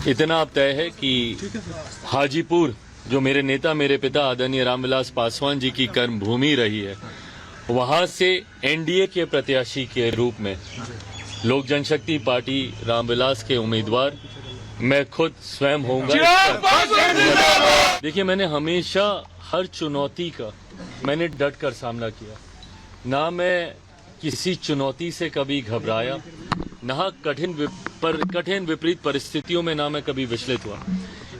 इतना अब तय है कि हाजीपुर जो मेरे नेता मेरे पिता आदरणीय रामविलास पासवान जी की कर्म भूमि रही है, वहां से एनडीए के प्रत्याशी के रूप में लोक जनशक्ति पार्टी रामविलास के उम्मीदवार मैं खुद स्वयं होऊंगा। देखिए, मैंने हमेशा हर चुनौती का मैंने डट कर सामना किया। ना मैं किसी चुनौती से कभी घबराया, ना कठिन विपरीत परिस्थितियों में ना मैं कभी विचलित हुआ।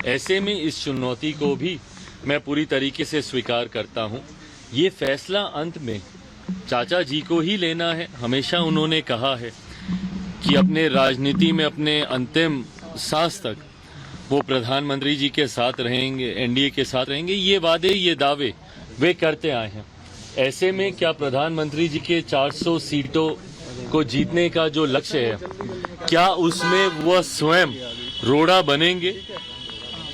ऐसे में इस चुनौती को भी मैं पूरी तरीके से स्वीकार करता हूं। ये फैसला अंत में चाचा जी को ही लेना है। हमेशा उन्होंने कहा है कि अपने राजनीति में अपने अंतिम सांस तक वो प्रधानमंत्री जी के साथ रहेंगे, एनडीए के साथ रहेंगे। ये वादे, ये दावे वे करते आए हैं। ऐसे में क्या प्रधानमंत्री जी के 400 सीटों को जीतने का जो लक्ष्य है, क्या उसमें वह स्वयं रोड़ा बनेंगे?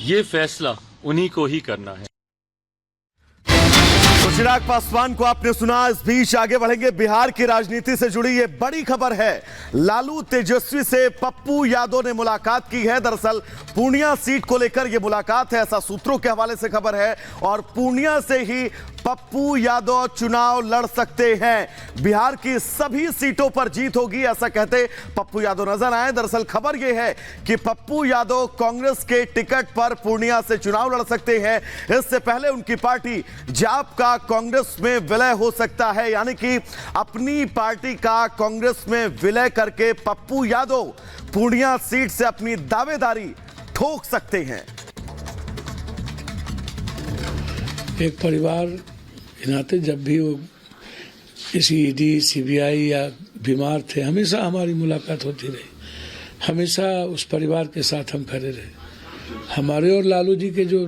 ये फैसला उन्हीं को ही करना है। तो चिराग पासवान को आपने सुना। इस बीच आगे बढ़ेंगे, बिहार की राजनीति से जुड़ी ये बड़ी खबर है। लालू तेजस्वी से पप्पू यादव ने मुलाकात की है। दरअसल पूर्णिया सीट को लेकर ये मुलाकात है, ऐसा सूत्रों के हवाले से खबर है। और पूर्णिया से ही पप्पू यादव चुनाव लड़ सकते हैं। बिहार की सभी सीटों पर जीत होगी, ऐसा कहते पप्पू यादव नजर आए। दरअसल खबर यह है कि पप्पू यादव कांग्रेस के टिकट पर पूर्णिया से चुनाव लड़ सकते हैं। इससे पहले उनकी पार्टी जाप का कांग्रेस में विलय हो सकता है, यानी कि अपनी पार्टी का कांग्रेस में विलय करके पप्पू यादव पूर्णिया सीट से अपनी दावेदारी ठोक सकते हैं। एक परिवार के नाते जब भी वो किसी ईडी सीबीआई या बीमार थे, हमेशा हमारी मुलाकात होती रही। हमेशा उस परिवार के साथ हम खड़े रहे। हमारे और लालू जी के जो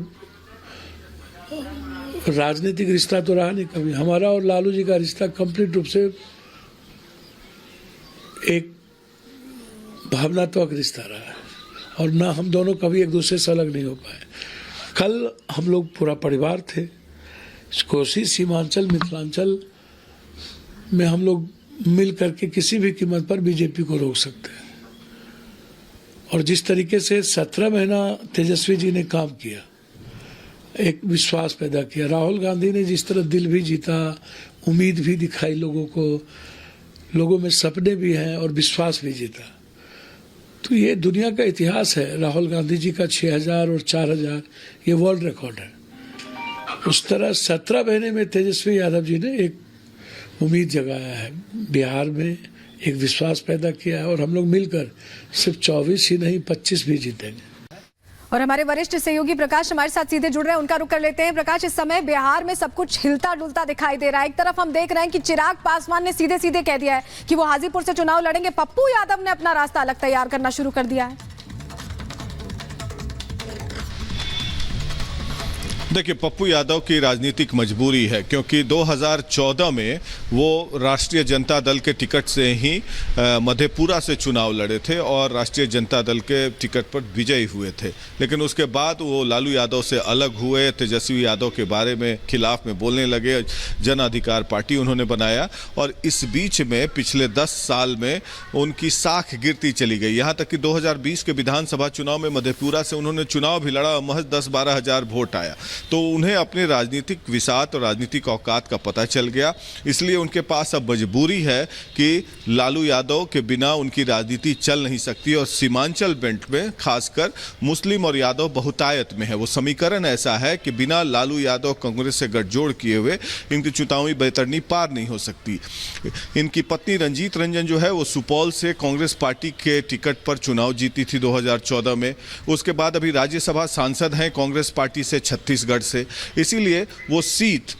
राजनीतिक रिश्ता तो रहा नहीं कभी। हमारा और लालू जी का रिश्ता कंप्लीट रूप से एक भावनात्मक रिश्ता रहा है, और ना हम दोनों कभी एक दूसरे से अलग नहीं हो पाए। कल हम लोग पूरा परिवार थे। कोसी, सीमांचल, मिथिलांचल में हम लोग मिल करके किसी भी कीमत पर बीजेपी को रोक सकते हैं। और जिस तरीके से 17 महीना तेजस्वी जी ने काम किया, एक विश्वास पैदा किया। राहुल गांधी ने जिस तरह दिल भी जीता, उम्मीद भी दिखाई लोगों को, लोगों में सपने भी हैं और विश्वास भी जीता। तो ये दुनिया का इतिहास है। राहुल गांधी जी का 6000 और 4000 ये वर्ल्ड रिकॉर्ड है। उस तरह 17 महीने में तेजस्वी यादव जी ने एक उम्मीद जगाया है, बिहार में एक विश्वास पैदा किया है। और हम लोग मिलकर सिर्फ 24 ही नहीं 25 भी जीतेंगे। और हमारे वरिष्ठ सहयोगी प्रकाश हमारे साथ सीधे जुड़ रहे हैं, उनका रुख कर लेते हैं। प्रकाश, इस समय बिहार में सब कुछ हिलता डुलता दिखाई दे रहा है। एक तरफ हम देख रहे हैं कि चिराग पासवान ने सीधे सीधे कह दिया है कि वो हाजीपुर से चुनाव लड़ेंगे। पप्पू यादव ने अपना रास्ता अलग तैयार करना शुरू कर दिया है। देखिए, पप्पू यादव की राजनीतिक मजबूरी है, क्योंकि 2014 में वो राष्ट्रीय जनता दल के टिकट से ही मधेपुरा से चुनाव लड़े थे और राष्ट्रीय जनता दल के टिकट पर विजयी हुए थे। लेकिन उसके बाद वो लालू यादव से अलग हुए, तेजस्वी यादव के बारे में खिलाफ में बोलने लगे, जन अधिकार पार्टी उन्होंने बनाया। और इस बीच में पिछले 10 साल में उनकी साख गिरती चली गई। यहाँ तक कि 2020 के विधानसभा चुनाव में मधेपुरा से उन्होंने चुनाव भी लड़ा, महज 10-12 हजार वोट आया। तो उन्हें अपने राजनीतिक विसात और राजनीतिक औकात का पता चल गया। इसलिए उनके पास अब मजबूरी है कि लालू यादव के बिना उनकी राजनीति चल नहीं सकती। और सीमांचल बेल्ट में खासकर मुस्लिम और यादव बहुतायत में है। वो समीकरण ऐसा है कि बिना लालू यादव कांग्रेस से गठजोड़ किए हुए इनकी चुनावी बैतरनी पार नहीं हो सकती। इनकी पत्नी रंजीत रंजन जो है वो सुपौल से कांग्रेस पार्टी के टिकट पर चुनाव जीती थी 2014 में। उसके बाद अभी राज्यसभा सांसद हैं कांग्रेस पार्टी से छत्तीसगढ़ से। इसीलिए वो सीट,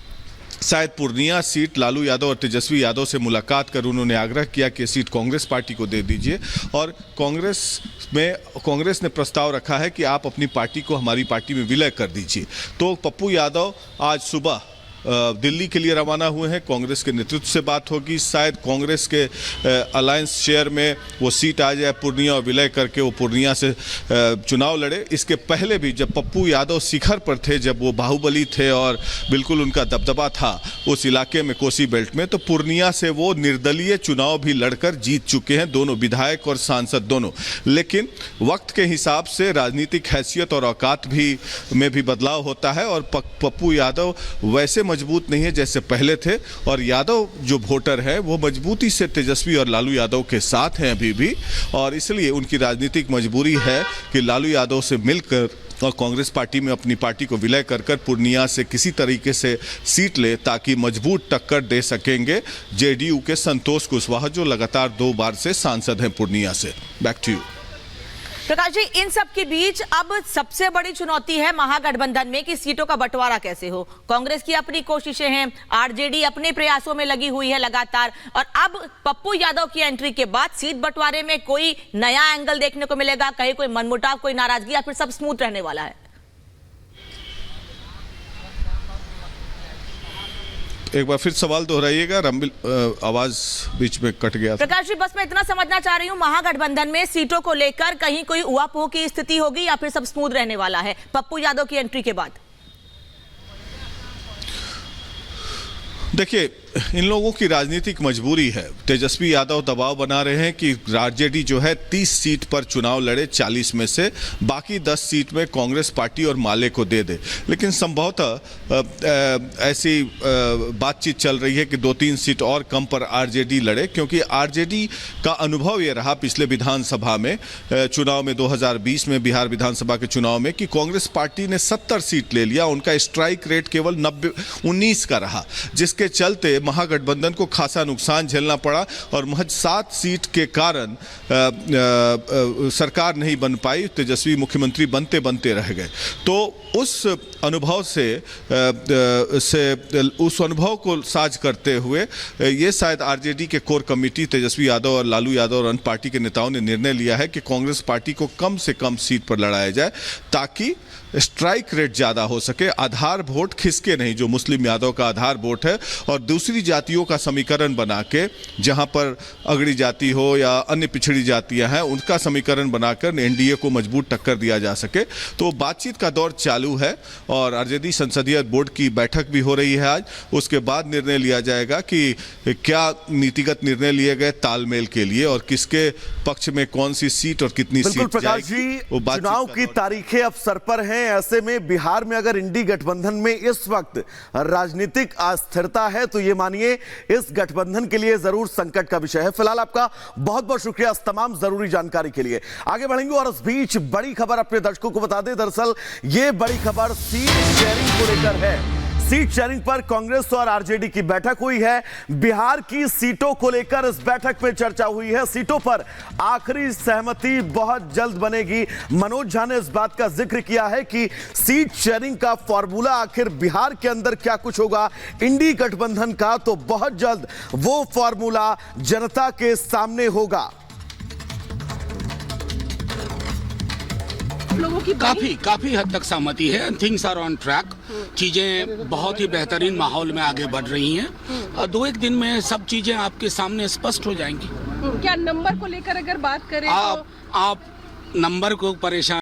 शायद पूर्णिया सीट, लालू यादव और तेजस्वी यादव से मुलाकात कर उन्होंने आग्रह किया कि सीट कांग्रेस पार्टी को दे दीजिए। और कांग्रेस ने प्रस्ताव रखा है कि आप अपनी पार्टी को हमारी पार्टी में विलय कर दीजिए। तो पप्पू यादव आज सुबह दिल्ली के लिए रवाना हुए हैं। कांग्रेस के नेतृत्व से बात होगी, शायद कांग्रेस के अलायंस शेयर में वो सीट आ जाए, पूर्णिया और विलय करके वो पूर्णिया से चुनाव लड़े। इसके पहले भी जब पप्पू यादव शिखर पर थे, जब वो बाहुबली थे और बिल्कुल उनका दबदबा था उस इलाके में कोसी बेल्ट में, तो पूर्णिया से वो निर्दलीय चुनाव भी लड़कर जीत चुके हैं, दोनों विधायक और सांसद दोनों। लेकिन वक्त के हिसाब से राजनीतिक हैसियत और औकात में भी बदलाव होता है और पप्पू यादव वैसे मजबूत नहीं है जैसे पहले थे, और यादव जो वोटर है वो मजबूती से तेजस्वी और लालू यादव के साथ हैं अभी भी, और इसलिए उनकी राजनीतिक मजबूरी है कि लालू यादव से मिलकर और कांग्रेस पार्टी में अपनी पार्टी को विलय कर पूर्णिया से किसी तरीके से सीट ले, ताकि मजबूत टक्कर दे सकेंगे जेडीयू के संतोष कुशवाहा, जो लगातार 2 बार से सांसद हैं पूर्णिया से। Back to you Prakash ji, इन सब के बीच अब सबसे बड़ी चुनौती है महागठबंधन में कि सीटों का बंटवारा कैसे हो। कांग्रेस की अपनी कोशिशें हैं, आरजेडी अपने प्रयासों में लगी हुई है लगातार, और अब पप्पू यादव की एंट्री के बाद सीट बंटवारे में कोई नया एंगल देखने को मिलेगा? कहीं कोई मनमुटाव, कोई नाराजगी, या फिर सब स्मूथ रहने वाला है? एक बार फिर सवाल दोहराइएगा, आवाज बीच में कट गया था। प्रकाश जी, बस मैं इतना समझना चाह रही हूँ, महागठबंधन में सीटों को लेकर कहीं कोई उहापोह की स्थिति होगी या फिर सब स्मूथ रहने वाला है पप्पू यादव की एंट्री के बाद? देखिए, इन लोगों की राजनीतिक मजबूरी है। तेजस्वी यादव दबाव बना रहे हैं कि आरजेडी जो है 30 सीट पर चुनाव लड़े 40 में से, बाकी 10 सीट में कांग्रेस पार्टी और माले को दे दे। लेकिन संभवतः ऐसी बातचीत चल रही है कि 2-3 सीट और कम पर आरजेडी लड़े, क्योंकि आरजेडी का अनुभव ये रहा पिछले विधानसभा में चुनाव में 2020 में बिहार विधानसभा के चुनाव में कि कांग्रेस पार्टी ने 70 सीट ले लिया, उनका स्ट्राइक रेट केवल 19 का रहा, जिसके चलते महागठबंधन को खासा नुकसान झेलना पड़ा और महज 7 सीट के कारण सरकार नहीं बन पाई। तेजस्वी मुख्यमंत्री बनते बनते रह गए। तो उस अनुभव उस अनुभव को साझ करते हुए ये शायद आरजेडी के कोर कमेटी तेजस्वी यादव और लालू यादव और अन्य पार्टी के नेताओं ने निर्णय लिया है कि कांग्रेस पार्टी को कम से कम सीट पर लड़ाया जाए, ताकि स्ट्राइक रेट ज़्यादा हो सके, आधार वोट खिसके नहीं, जो मुस्लिम यादव का आधार वोट है, और दूसरी जातियों का समीकरण बना के, जहां पर अगड़ी जाति हो या अन्य पिछड़ी जातियां हैं, उनका समीकरण बनाकर एनडीए को मजबूत टक्कर दिया जा सके। तो बातचीत का दौर चालू है और आरजेडी संसदीय बोर्ड की बैठक भी हो रही है आज। उसके बाद निर्णय लिया जाएगा कि क्या नीतिगत निर्णय लिए गए तालमेल के लिए और किसके पक्ष में कौन सी सीट और कितनी सीट प्रकाश जी, चुनाव की तारीखें अब सर पर हैं। ऐसे में बिहार में अगर इंडी गठबंधन में इस वक्त राजनीतिक अस्थिरता है तो ये मानिए इस गठबंधन के लिए जरूर संकट का विषय है। फिलहाल आपका बहुत बहुत शुक्रिया इस तमाम जरूरी जानकारी के लिए। आगे बढ़ेंगे और इस बीच बड़ी खबर अपने दर्शकों को बता दें। दरअसल ये बड़ी खबर सीट शेयरिंग को लेकर है। सीट शेयरिंग पर कांग्रेस और आरजेडी की बैठक हुई है। बिहार की सीटों को लेकर इस बैठक में चर्चा हुई है। सीटों पर आखिरी सहमति बहुत जल्द बनेगी। मनोज झा ने इस बात का जिक्र किया है कि सीट शेयरिंग का फॉर्मूला आखिर बिहार के अंदर क्या कुछ होगा इंडी गठबंधन का, तो बहुत जल्द वो फॉर्मूला जनता के सामने होगा। लोगों की काफी हद तक सहमति है। Things are on track. चीजें बहुत ही बेहतरीन माहौल में आगे बढ़ रही हैं और 2-1 दिन में सब चीजें आपके सामने स्पष्ट हो जाएंगी। क्या नंबर को लेकर अगर बात करें आप नंबर को परेशान